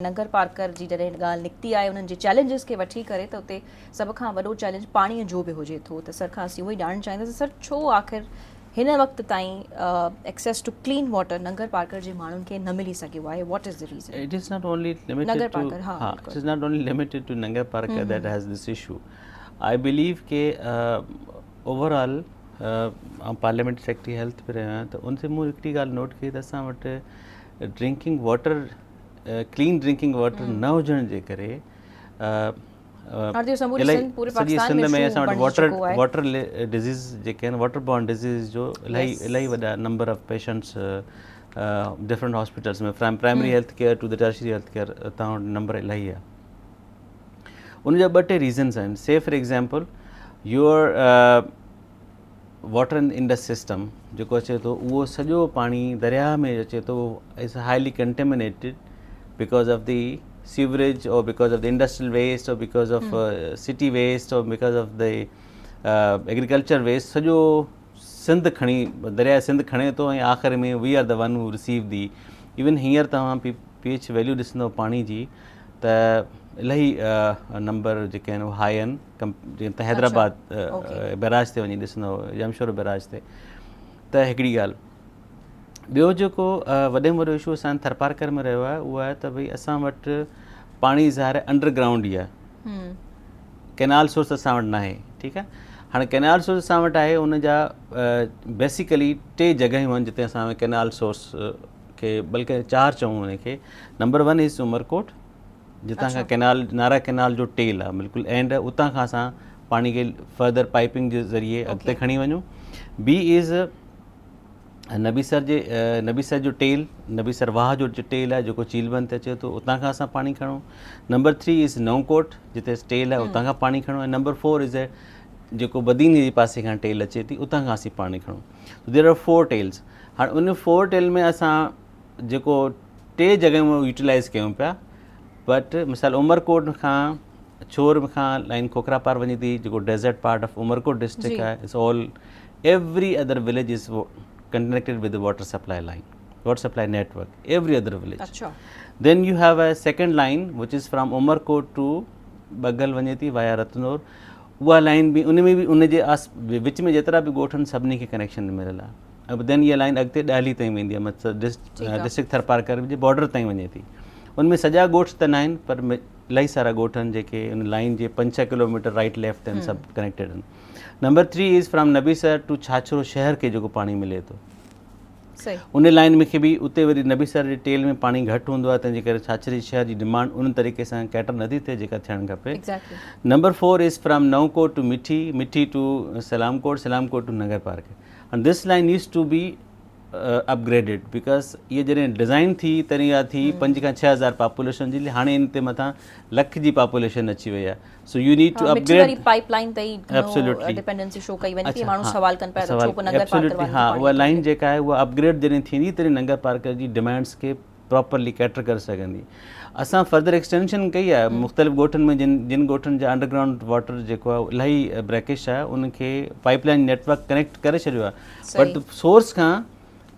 Nagar Parker जी जॾहिं ॻाल्हि निकिती आहे उन्हनि जे चैलेंजिस खे वठी करे त उते सभ खां वॾो चैलेंज पाणीअ जो बि हुजे थो त सर खां असीं उहो ई ॼाणणु चाहींदासीं सर छो आख़िर हिन वक़्त ताईं access to clean water Nagar Parkar जे माण्हुनि खे न मिली सघियो आहे what is the reason It is not only limited Nagar to Parkar हाँ it is not only limited to Nangar Parker that has this issue. I believe के overall पार्लियामेंट सेक्रेटरी हेल्थ पे रहिया त उनसे मूं हिकिड़ी ॻाल्हि नोट कई त असां वटि drinking water clean drinking water न हुजण जे करे सॼी सिंध में असां वटि वाटर डिज़ीज़ जेके आहिनि वाटर बॉर्न डिज़ीज़ जो इलाही वॾा number of patients different hospitals में from primary health care to the tertiary health care तव्हां वटि नंबर इलाही आहे उनजा ॿ टे रीज़न्स आहिनि से for example your water in the system जेको अचे थो उहो सॼो पाणी दरिया में अचे थो is highly contaminated because of the sewerage और because of the industrial waste और बिकॉज ऑफ सिटी वेस्ट और because of the agriculture waste सॼो सिंध खणी दरिया सिंध खणे थो ऐं आख़िर में we are the one who receive the even हींअर तव्हां पीएच वैल्यू ॾिसंदव पाणी जी त इलाही नंबर जेके आहिनि उहे हाई आहिनि जीअं त हैदराबाद बैराज ते वञी ॾिसंदव जमशोर बैराज ते त हिकिड़ी ॻाल्हि ॿियो जेको वॾे में वॾो इशू असां थरपारकर में रहियो आहे उहो आहे त भई असां वटि पाणी ज़ाहिर अंडरग्राउंड ई आहे कैनाल सोर्स असां वटि न आहे ठीकु आहे हाणे कैनाल सोर्स असां वटि आहे उन जा बेसिकली टे जॻहियूं आहिनि जिते असां कैनाल सोर्स खे बल्कि चारि चऊं उनखे नंबर 1 इज़ उमरकोट जितां खां कैनाल नारा कैनाल जो टेल आहे बिल्कुलु एंड आहे उतां खां असां पाणी खे फर्दर पाइपिंग जे ज़रिए अॻिते खणी वञूं बी इज़ नबीसर जो टेल नबीसर वाह जो टेल आहे जेको चीलबंद ते अचे थो उतां खां असां पाणी खणूं नंबर 3 इज़ नौकोट जिते टेल आहे उतां खां पाणी खणूं ऐं नंबर 4 इज़ जेको बदीनी जे पासे खां टेल अचे थी उतां खां असीं पाणी खणूं देयर आर 4 टेल्स हाणे उन 4 टेल में असां जेको टे जॻहियूं यूटिलाइज़ कयूं पिया बट मिसाल उमरकोट खां छोर खां लाइन खोखरा पार वञे थी जेको desert part of Umarkot district आहे it's all every other village is connected with the water supply line, water supply network, every other village. Achha. Then you have a second line which is from Umarkot to Bagal Vanyati via Ratnur. उहा line भी उन में भी उन जे आस विच में जेतिरा बि ॻोठ आहिनि सभिनी खे कनेक्शन मिलियल आहे अब देन इहा लाइन अॻिते ॾाली ताईं वेंदी आहे मतिलबु डिस्ट्रिक्ट थरपारकर जे बॉर्डर ताईं वञे थी उनमें सॼा ॻोठ त न आहिनि पर इलाही सारा ॻोठ आहिनि जेके उन लाइन जे 5-6 किलोमीटर राइट लेफ्ट आहिनि सभु कनेक्टेड आहिनि number 3 is from Nabisar to Chachro शहर खे जेको पाणी मिले थो उन लाइन में खे बि उते वरी नबीसर जे टेल में पाणी घटि हूंदो आहे तंहिंजे करे छाछरी शहर जी डिमांड उन तरीक़े सां कैटर नथी थिए जेका थियणु खपे number 4 is from Naukot to Mithi to Salamkot to Nagar Parkar and this line needs to be upgraded because इहे जॾहिं डिज़ाइन थी तॾहिं इहा थी 5 खां 6 हज़ार पॉपुलेशन जी हाणे इन ते मथां लख जी पॉपुलेशन अची वई आहे so you need to upgrade pipeline ते एब्सोल्युटली डिपेंडेंसी शो कई वञे थी माण्हू सवाल कनि पिया त छो को नगर पार्कर हा उहा लाइन जेका आहे उहा अपग्रेड जॾहिं थींदी तॾहिं नगर पार्कर जी डिमांड्स खे प्रॉपरली कैटर करे सघंदी असां फर्दर एक्सटेंशन कई आहे मुख़्तलिफ़ ॻोठनि में जिन ॻोठनि जा अंडरग्राउंड वाटर जेको आहे इलाही ब्रेकिश आहे उनखे पाइपलाइन नेटवर्क कनेक्ट करे छॾियो आहे बट सोर्स खां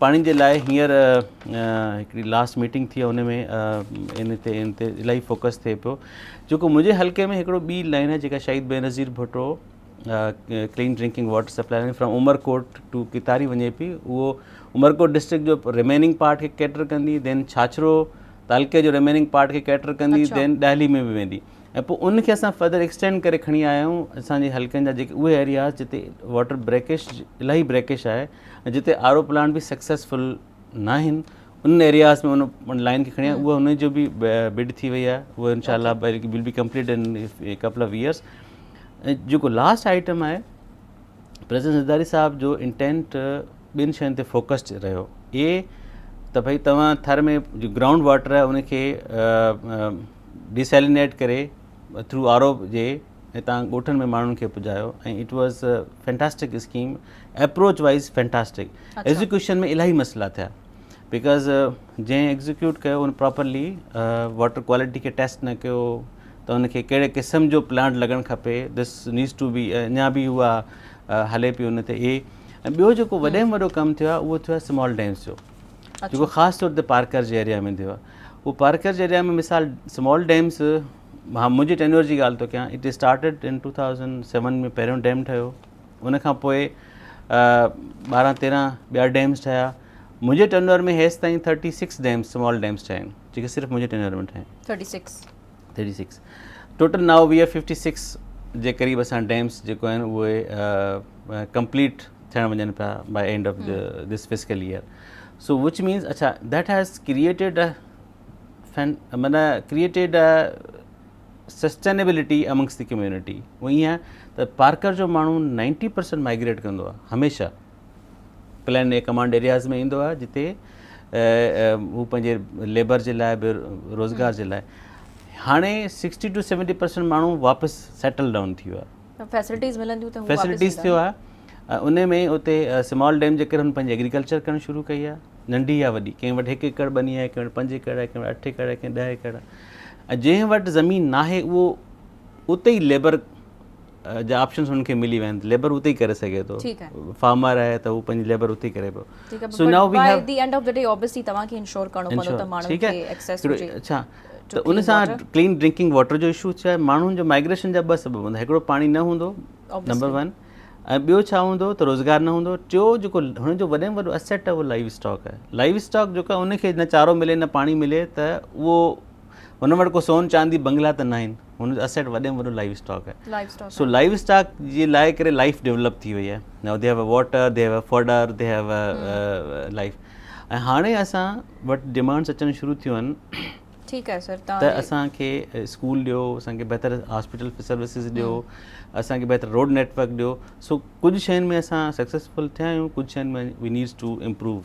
पाणी जे लाइ हींअर हिकिड़ी लास्ट मीटिंग थी आहे उन में इन ते इलाही फोकस थिए पियो जेको मुंहिंजे हल्के में हिकिड़ो ॿी लाइन आहे जेका Shaheed Benazir Bhutto clean drinking water supply line from Umarkot to Kitari वञे पई उहो उमरकोट डिस्ट्रिक्ट जो रिमेनिंग पार्ट खे कैटर कंदी देन छाछरो तालके जो रिमेनिंग पार्ट खे कैटर कंदी देन ॾाली में बि वेंदी ऐं पोइ उनखे असां फर्दर एक्सटेंड करे खणी आया आहियूं असांजे हल्कनि जा जेके उहे एरियाज़ जिते वाटर ब्रेकिश इलाही ब्रेकिश आहे ऐं जिते आर ओ प्लांट बि सक्सेसफुल न आहिनि उन एरियाज़ में उन लाइन खे खणी आहे उहा उनजो बि बिड थी वई आहे उहा इंशाल्लाह will be complete in couple of years ऐं जेको लास्ट आइटम आहे प्रेसिडेंट ज़रदारी साहब जो इंटेंट ॿिनि शयुनि ते फोकस्ड रहियो त भई तव्हां थर में जो ग्राउंड वाटर आहे उनखे डिसैलिनेट करे थ्रू आर ओ जे ऐं तव्हां ॻोठनि में माण्हुनि खे पुॼायो ऐं it was fantastic scheme approach wise fantastic execution में इलाही मसइला थिया बिकॉज़ जंहिं एग्ज़ीक्यूट कयो उन प्रॉपरली वाटर क्वालिटी खे टेस्ट न कयो त उनखे कहिड़े क़िस्म जो प्लांट लॻणु खपे दिस नीड्स टू बी अञा बि उहा हले पई उन ते ऐं ॿियो जेको वॾे में वॾो कमु थियो आहे उहो थियो आहे स्मॉल डैम्स जो जेको ख़ासि तौर ते पार्कर जे एरिया में थियो आहे वो पार्कर जे एरिया में मिसाल स्मॉल डैम्स, हाँ मुंहिंजे टेन्योर जी ॻाल्हि थो कयां, इट स्टार्टेड इन 2007 में पहिरियों डैम ठहियो, उन खां पोइ 12-13 ॿिया डैम्स ठहिया। मुंहिंजे टेन्योर में हेसि ताईं 36 डैम्स स्मॉल डैम्स ठहिया आहिनि जेके सिर्फ़ु मुंहिंजे टेन्योर में ठहिया आहिनि। 36 टोटल नाउ वी आर 56 जे क़रीब असां डैम्स जेको आहिनि उहे कंप्लीट थियण वञनि पिया by end of this fiscal year. So which means अच्छा दैट हैज़ क्रिएटेड माना created sustainability amongst the community. उहो ईअं आहे त पार्कर जो माण्हू 90% माइग्रेट कंदो आहे हमेशह, प्लान ए कमांड एरियाज़ में ईंदो आहे जिते हू पंहिंजे लेबर जे लाइ बि रोज़गार जे लाइ। हाणे 60 to 70% माण्हू वापसि सेटल डाउन थी वियो आहे, फैसिलिटीज़ मिलनि थियूं त फैसिलिटीज़ थियो आहे। उन में उते स्मॉल डैम जे करे हुन पंहिंजी एग्रीकल्चर करणु शुरू कई आहे, नंढी या वॾी, कंहिं वटि 1 एकड़ बनी आहे, कंहिं वटि 5 एकड़ आहे, कंहिं वटि 8 एकड़ आहे, कंहिं 10 एकड़ आहे। ऐं जंहिं वटि ज़मीन नाहे उहो उते ई लेबर जा ऑप्शन्स हुनखे मिली विया आहिनि, लेबर उते ई करे सघे थो। फार्मर आहे त उहो पंहिंजी लेबर उते ई करे पियो। So now we have the end of the day obviously तव्हांखे इंश्योर करणो पवंदो त माण्हुनि खे एक्सेस हुजे। अच्छा त उन सां क्लीन ड्रिंकिंग वाटर जो इशू छा आहे, माण्हुनि जो माइग्रेशन जा 2 सबब हूंदा, हिकिड़ो पाणी न हूंदो नंबर 1, ऐं ॿियो छा हूंदो त रोज़गार न हूंदो। टियों जेको हुनजो वॾे में वॾो एसेट आहे उहो लाइव स्टॉक आहे। लाइव स्टॉक जेको आहे उनखे न चारो मिले न पाणी मिले त उहो हुन वटि को सोन चांदी बंगला त न आहिनि, हुनजो एसेट वॾे में वॾो लाइव स्टॉक आहे। सो लाइव स्टॉक जे लाइ करे लाइफ डेवलप थी वई आहे। Now they have a water, they have a fodder, they have a life. ऐं हाणे असां वटि डिमांड्स अचणु शुरू थियूं आहिनि। ठीकु आहे सर, त असांखे स्कूल ॾियो, असांखे बहितर हॉस्पिटल सर्विसिस ॾियो, असांखे बहितर रोड नेटवर्क ॾियो। सो कुझु शयुनि में असां सक्सेसफुल थिया आहियूं, कुझु शयुनि में वी नीड्स टू इम्प्रूव।